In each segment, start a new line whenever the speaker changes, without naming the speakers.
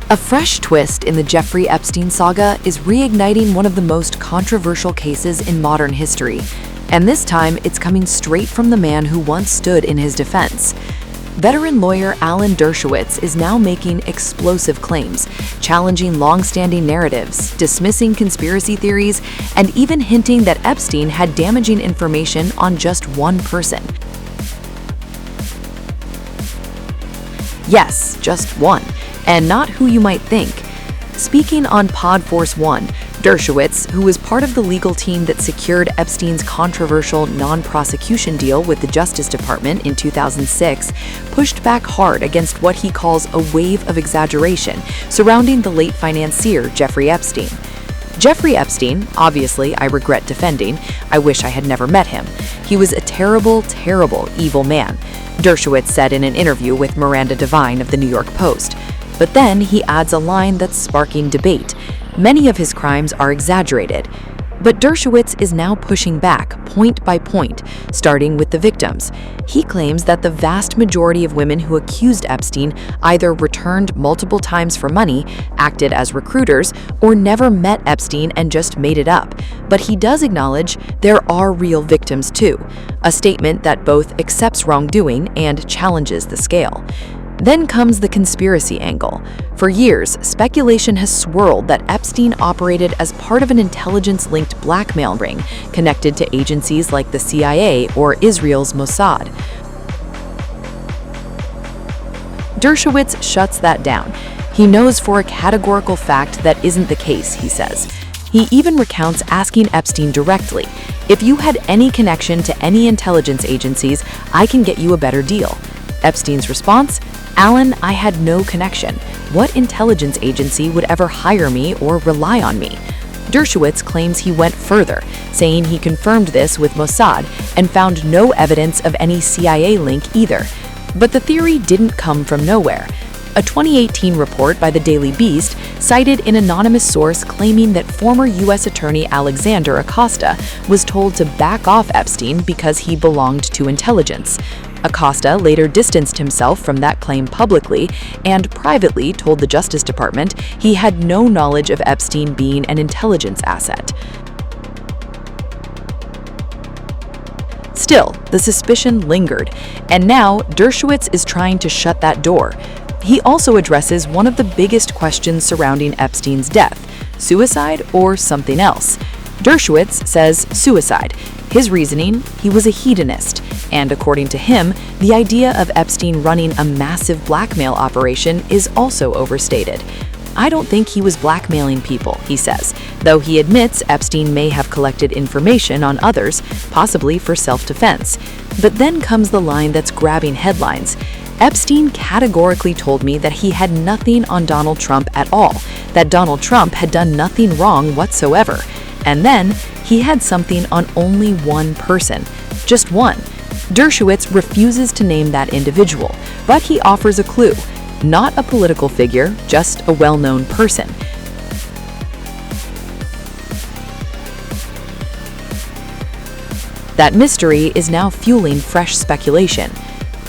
A fresh twist in the Jeffrey Epstein saga is reigniting one of the most controversial cases in modern history, and this time it's coming straight from the man who once stood in his defense. Veteran lawyer Alan Dershowitz is now making explosive claims, challenging long-standing narratives, dismissing conspiracy theories, and even hinting that Epstein had damaging information on just one person. Yes, just one, and not who you might think. Speaking on Pod Force One, Dershowitz, who was part of the legal team that secured Epstein's controversial non-prosecution deal with the Justice Department in 2006, pushed back hard against what he calls a wave of exaggeration surrounding the late financier Jeffrey Epstein. Jeffrey Epstein, obviously I regret defending, I wish I had never met him. He was a terrible, terrible, evil man, Dershowitz said in an interview with Miranda Devine of the New York Post. But then he adds a line that's sparking debate. Many of his crimes are exaggerated. But Dershowitz is now pushing back, point by point, starting with the victims. He claims that the vast majority of women who accused Epstein either returned multiple times for money, acted as recruiters, or never met Epstein and just made it up. But he does acknowledge there are real victims too, a statement that both accepts wrongdoing and challenges the scale. Then comes the conspiracy angle. For years, speculation has swirled that Epstein operated as part of an intelligence-linked blackmail ring connected to agencies like the CIA or Israel's Mossad. Dershowitz shuts that down. He knows for a categorical fact that isn't the case, he says. He even recounts asking Epstein directly, "If you had any connection to any intelligence agencies, I can get you a better deal." Epstein's response? "Alan, I had no connection. What intelligence agency would ever hire me or rely on me?" Dershowitz claims he went further, saying he confirmed this with Mossad and found no evidence of any CIA link either. But the theory didn't come from nowhere. A 2018 report by the Daily Beast cited an anonymous source claiming that former U.S. Attorney Alexander Acosta was told to back off Epstein because he belonged to intelligence. Acosta later distanced himself from that claim publicly and privately told the Justice Department he had no knowledge of Epstein being an intelligence asset. Still, the suspicion lingered, and now Dershowitz is trying to shut that door. He also addresses one of the biggest questions surrounding Epstein's death: suicide or something else. Dershowitz says suicide. His reasoning, he was a hedonist, and according to him, the idea of Epstein running a massive blackmail operation is also overstated. "I don't think he was blackmailing people," he says, though he admits Epstein may have collected information on others, possibly for self-defense. But then comes the line that's grabbing headlines. "Epstein categorically told me that he had nothing on Donald Trump at all, that Donald Trump had done nothing wrong whatsoever. And then he had something on only one person, just one." Dershowitz refuses to name that individual, but he offers a clue. Not a political figure, just a well-known person. That mystery is now fueling fresh speculation.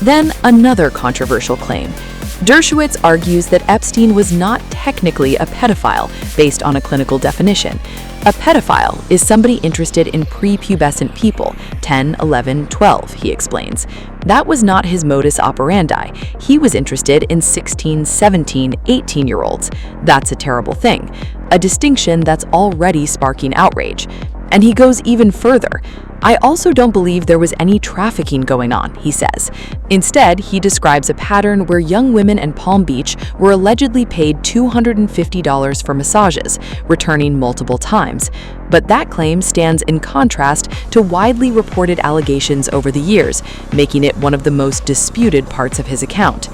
Then another controversial claim. Dershowitz argues that Epstein was not technically a pedophile based on a clinical definition. A pedophile is somebody interested in prepubescent people, 10, 11, 12, he explains. That was not his modus operandi. He was interested in 16, 17, 18-year-olds. That's a terrible thing, a distinction that's already sparking outrage. And he goes even further. "I also don't believe there was any trafficking going on," he says. Instead, he describes a pattern where young women in Palm Beach were allegedly paid $250 for massages, returning multiple times. But that claim stands in contrast to widely reported allegations over the years, making it one of the most disputed parts of his account.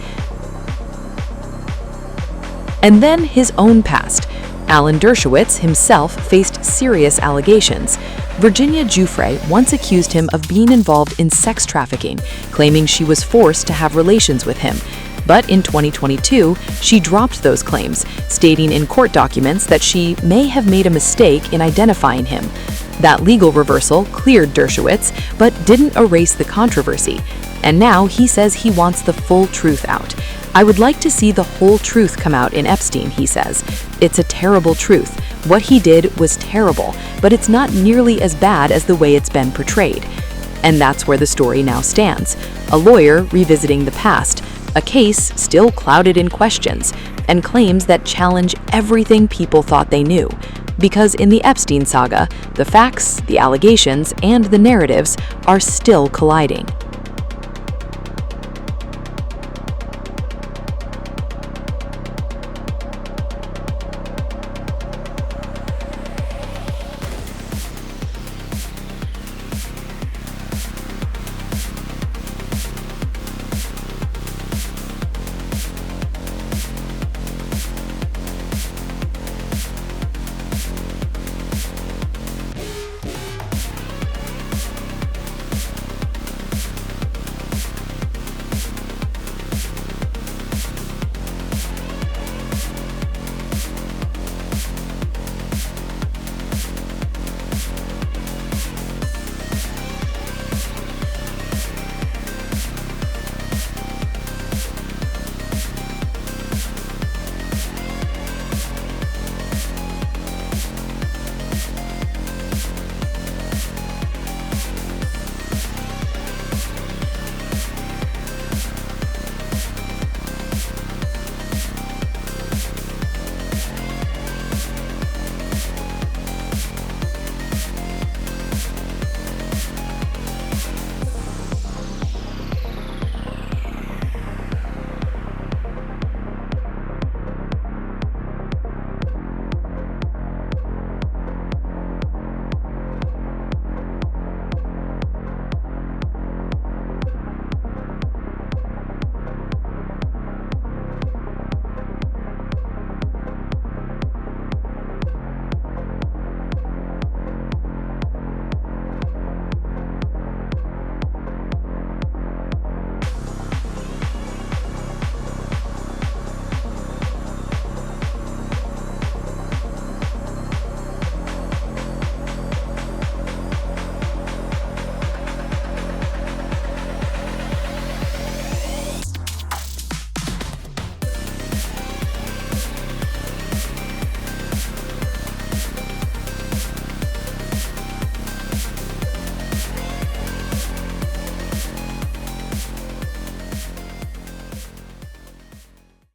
And then his own past. Alan Dershowitz himself faced serious allegations. Virginia Giuffre once accused him of being involved in sex trafficking, claiming she was forced to have relations with him. But in 2022, she dropped those claims, stating in court documents that she may have made a mistake in identifying him. That legal reversal cleared Dershowitz, but didn't erase the controversy. And now he says he wants the full truth out. "I would like to see the whole truth come out in Epstein," he says. "It's a terrible truth. What he did was terrible, but it's not nearly as bad as the way it's been portrayed." And that's where the story now stands. A lawyer revisiting the past, a case still clouded in questions, and claims that challenge everything people thought they knew. Because in the Epstein saga, the facts, the allegations, and the narratives are still colliding.